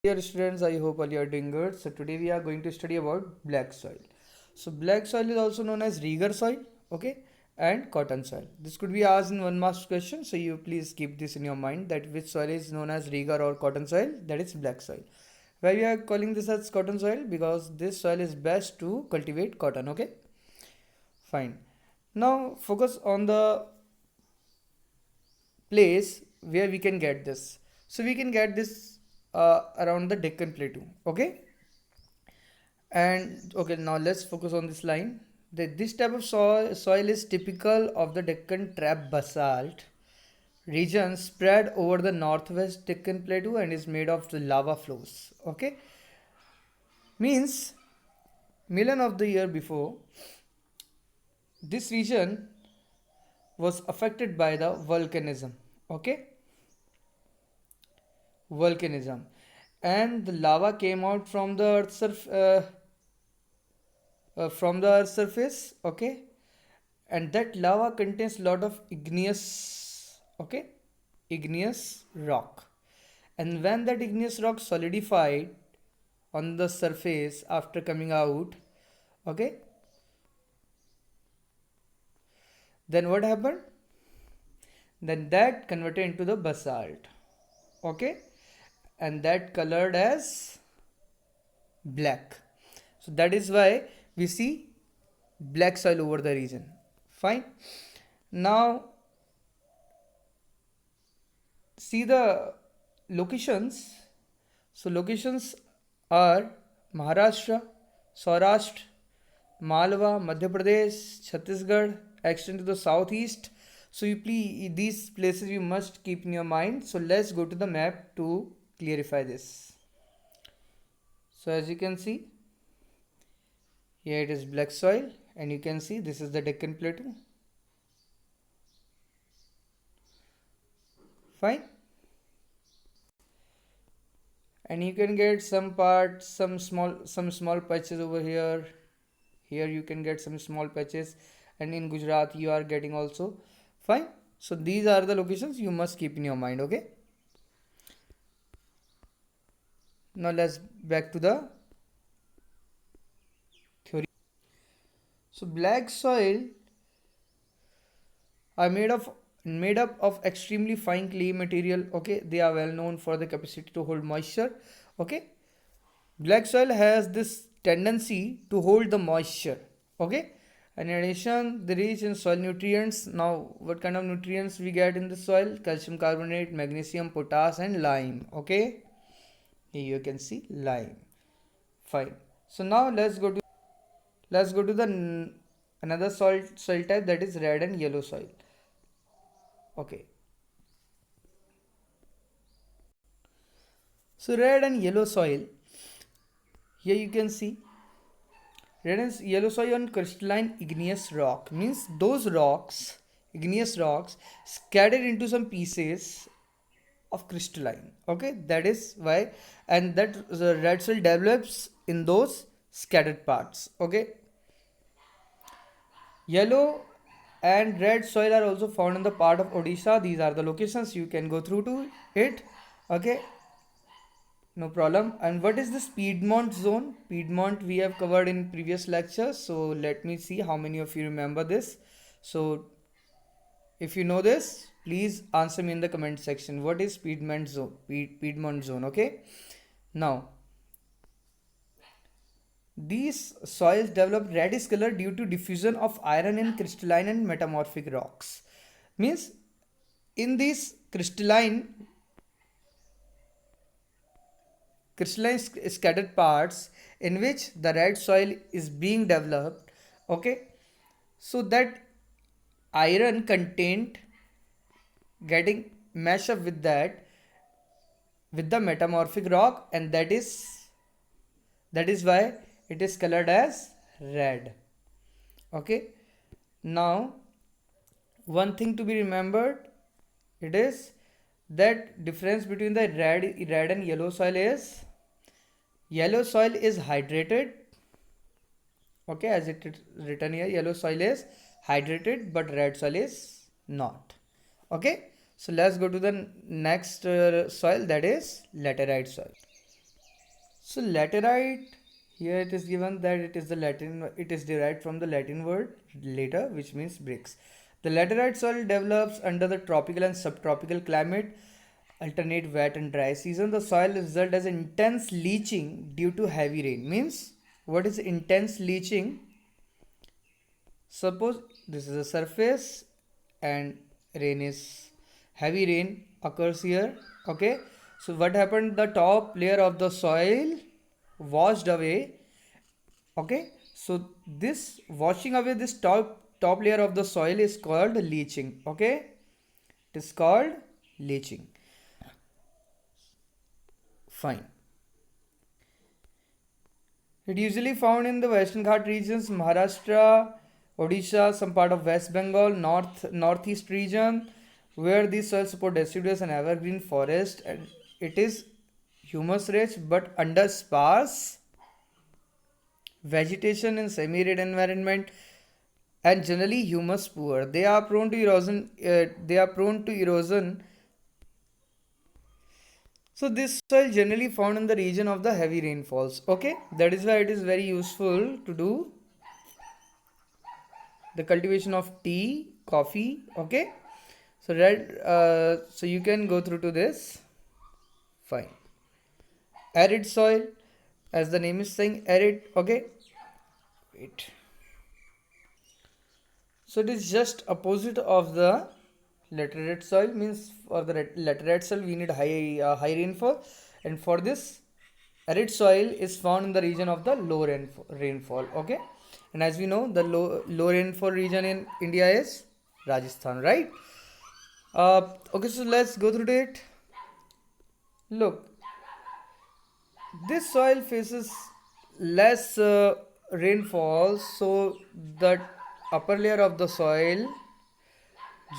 Dear students, I hope all you are doing good. So today we are going to study about black soil. So black soil is also known as rigor soil, okay, and cotton soil. This could be asked in one marks question. So you please keep this in your mind that which soil is known as rigor or cotton soil. That is black soil. Why we are calling this as cotton soil? Because this soil is best to cultivate cotton. Okay, fine. Now focus on the place where we can get this. So we can get this around the Deccan Plateau. Okay. And okay, now let's focus on this line. This type of soil is typical of the Deccan Trap basalt region spread over the northwest Deccan Plateau and is made of the lava flows. Okay, means million of the year before, this region was affected by the volcanism. Okay, volcanism, and the lava came out from the earth's surface. Okay, and that lava contains lot of igneous rock, and when that igneous rock solidified on the surface after coming out, okay, then what happened, then that converted into the basalt. Okay, and that colored as black. So that is why we see black soil over the region. Fine. Now see the locations. So locations are Maharashtra, Saurashtra, Malwa, Madhya Pradesh, Chhattisgarh, extend to the southeast. So you please, these places you must keep in your mind. So let's go to the map to clarify this. So as you can see, here it is black soil, and you can see this is the Deccan Plateau. Fine. And you can get some parts, some small patches over here. Here you can get some small patches, and in Gujarat you are getting also. Fine. So these are the locations you must keep in your mind. Okay. Now let's back to the theory. So black soil are made up of extremely fine clay material. Okay, they are well known for the capacity to hold moisture. Okay, black soil has this tendency to hold the moisture. Okay, and in addition, the rich in soil nutrients. Now, what kind of nutrients we get in the soil? Calcium carbonate, magnesium, potash, and lime. Okay, here you can see lime. Fine. So now let's go to the another soil type, that is red and yellow soil. Okay. So red and yellow soil. Here you can see red and yellow soil on crystalline igneous rock, means those rocks, igneous rocks, scattered into some pieces of crystalline. Okay, that is why, and that the red soil develops in those scattered parts. Okay, yellow and red soil are also found in the part of Odisha. These are the locations you can go through to it. Okay, no problem. And what is this Piedmont zone? Piedmont we have covered in previous lectures. So let me see how many of you remember this. So if you know this, please answer me in the comment section. What is Piedmont zone? Piedmont zone. Okay. Now these soils develop reddish color due to diffusion of iron in crystalline and metamorphic rocks. Means in these crystalline scattered parts in which the red soil is being developed. Okay, so that iron content getting mesh up with that, with the metamorphic rock, and that is why it is colored as red. Okay, now one thing to be remembered, it is that difference between the red and yellow soil is yellow soil is hydrated. Okay, as it is written here, yellow soil is hydrated but red soil is not. Okay, so let's go to the next soil, that is laterite soil. So laterite, here it is given that it is derived from the Latin word later, which means bricks. The laterite soil develops under the tropical and subtropical climate, alternate wet and dry season. The soil result as intense leaching due to heavy rain. Means, what is intense leaching? Suppose this is a surface and rain is heavy rain occurs here. Okay, so what happened? The top layer of the soil washed away. Okay, so this washing away this top layer of the soil is called leaching. Okay, it is called leaching. Fine. It usually found in the Western Ghat regions, Maharashtra, Odisha, some part of West Bengal, northeast region, where these soils support deciduous and evergreen forest, and it is humus rich but under sparse vegetation in semi-arid environment and generally humus poor. They are prone to erosion. So this soil generally found in the region of the heavy rainfalls. Okay, that is why it is very useful to do the cultivation of tea, coffee. Okay, so so you can go through to this. Fine. Arid soil, as the name is saying, arid. Okay, wait. So it is just opposite of the laterite soil. Means for the laterite soil we need high rainfall, and for this arid soil is found in the region of the rainfall. Okay, and as we know, the low rainfall region in India is Rajasthan, right? Okay, so let's go through it. Look, this soil faces less rainfall, so the upper layer of the soil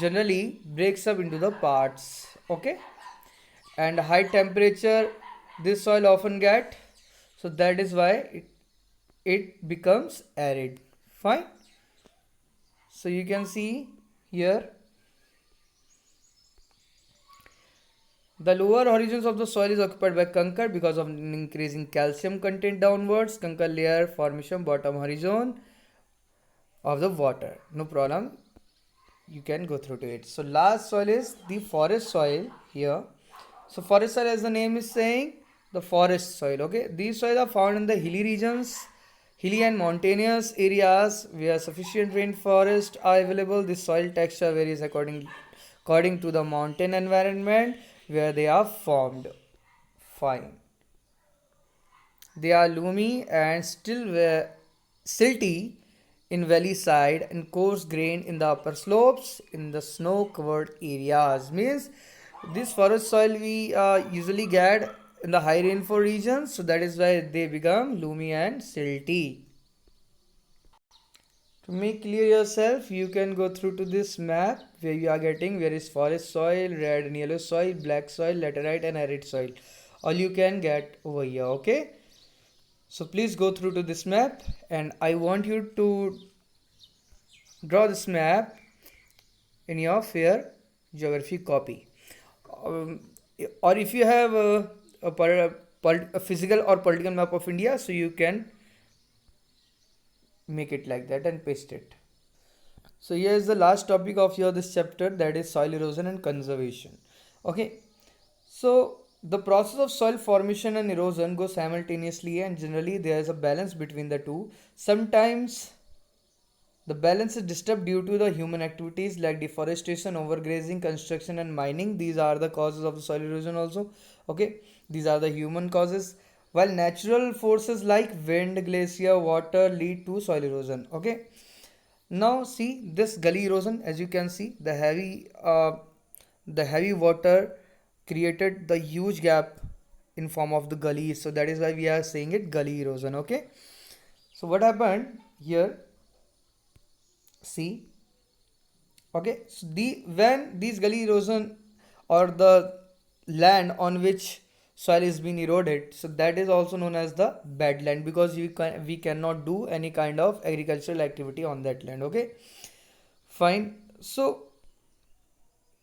generally breaks up into the parts. Okay, and high temperature this soil often get, so that is why it becomes arid. Fine. So you can see here the lower horizons of the soil is occupied by conker because of increasing calcium content downwards. Conker layer formation bottom horizon of the water. No problem. You can go through to it. So last soil is the forest soil here. So forest soil, as the name is saying, the forest soil. Okay, these soils are found in the hilly regions, hilly and mountainous areas where sufficient rainforest are available. The soil texture varies according to the mountain environment where they are formed. Fine. They are loomy and silty in valley side and coarse grained in the upper slopes in the snow covered areas. Means this forest soil we usually get in the high rainfall regions, so that is why they become loomy and silty. To make clear yourself, you can go through to this map where you are getting where is forest soil, red and yellow soil, black soil, laterite and arid soil. All you can get over here. Okay, so please go through to this map, and I want you to draw this map in your fair geography copy. Um, or if you have a physical or political map of India, so you can make it like that and paste it. So here is the last topic of your this chapter, that is soil erosion and conservation. Okay, so the process of soil formation and erosion go simultaneously, and generally there is a balance between the two. Sometimes the balance is disturbed due to the human activities like deforestation, overgrazing, construction, and mining. These are the causes of the soil erosion also. Okay, these are the human causes. While natural forces like wind, glacier, water lead to soil erosion. Okay. Now see this gully erosion. As you can see, the heavy water created the huge gap in form of the gullies. So that is why we are saying it gully erosion. Okay. So what happened here? See, okay, so when these gully erosion or the land on which soil is being eroded, so that is also known as the badland, because we cannot do any kind of agricultural activity on that land. Okay, fine. So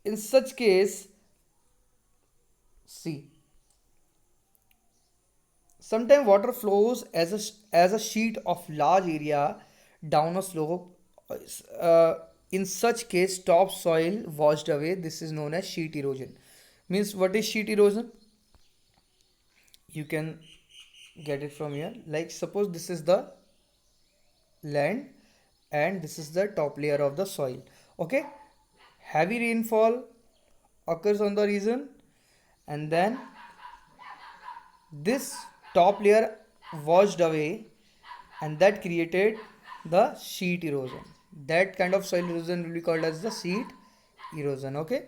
in such case, see, sometimes water flows as a sheet of large area down a slope. In such case, topsoil washed away. This is known as sheet erosion. Means what is sheet erosion? You can get it from here. Like suppose this is the land and this is the top layer of the soil. Okay, heavy rainfall occurs on the region, and then this top layer washed away, and that created the sheet erosion. That kind of soil erosion will be called as the sheet erosion. Okay,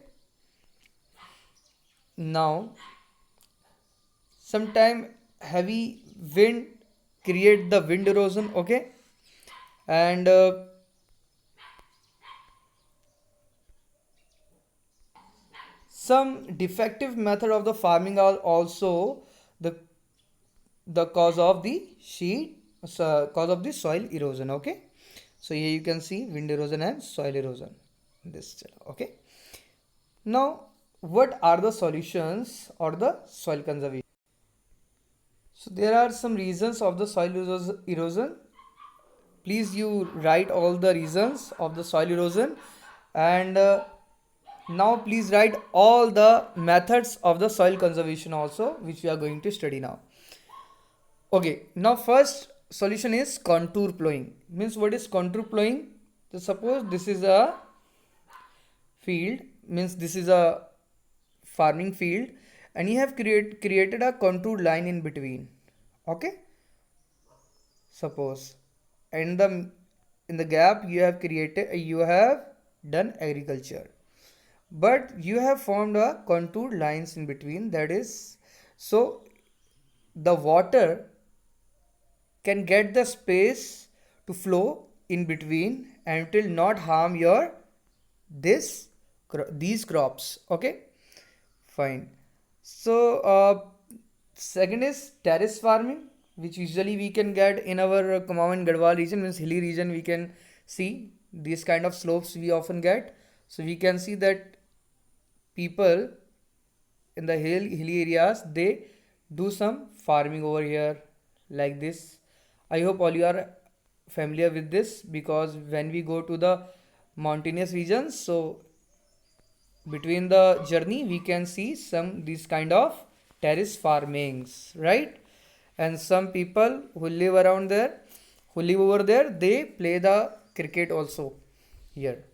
now sometime heavy wind create the wind erosion. Okay, and some defective method of the farming are also the cause of the sheet cause of the soil erosion. Okay, so here you can see wind erosion and soil erosion in this. Okay, now what are the solutions or the soil conservation? So there are some reasons of the soil erosion. Please you write all the reasons of the soil erosion, and now please write all the methods of the soil conservation also, which we are going to study now. Okay, now first solution is contour plowing. Means what is contour plowing? So suppose this is a field, means this is a farming field, and you have created a contour line in between. Okay, suppose in the gap you have done agriculture, but you have formed a contour lines in between. That is, so the water can get the space to flow in between and it will not harm your these crops. Okay, fine. So second is terrace farming, which usually we can get in our Kumaon and Garhwal region, means hilly region. We can see these kind of slopes we often get. So we can see that people in the hilly areas, they do some farming over here like this. I hope all you are familiar with this, because when we go to the mountainous regions, so between the journey we can see some these kind of terrace farmings, right? And some people who live around there, who live over there, they play the cricket also here.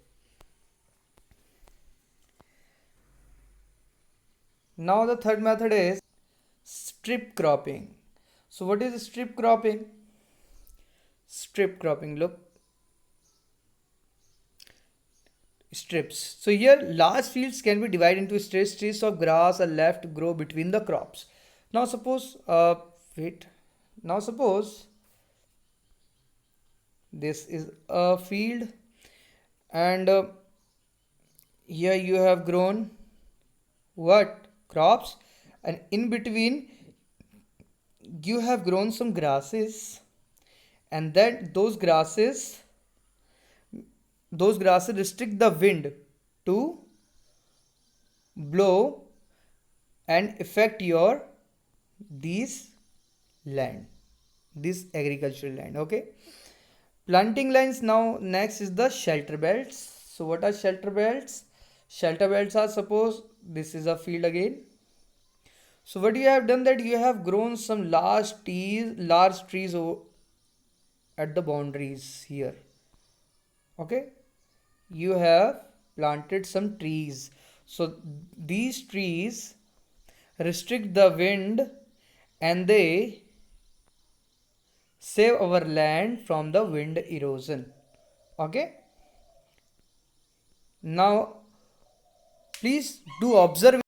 Now the third method is strip cropping. So what is strip cropping? Strip cropping, look, strips. So here large fields can be divided into strips. Strips of grass are left to grow between the crops. Now suppose now suppose this is a field, and here you have grown what crops, and in between you have grown some grasses, and then those grasses restrict the wind to blow and affect your these land, this agricultural land. Okay, planting lines. Now next is the shelter belts. So what are shelter belts? Shelter belts are, suppose this is a field again. So what you have done, that you have grown some large trees at the boundaries here. Okay, you have planted some trees. So these trees restrict the wind and they save our land from the wind erosion. Okay, now please do observe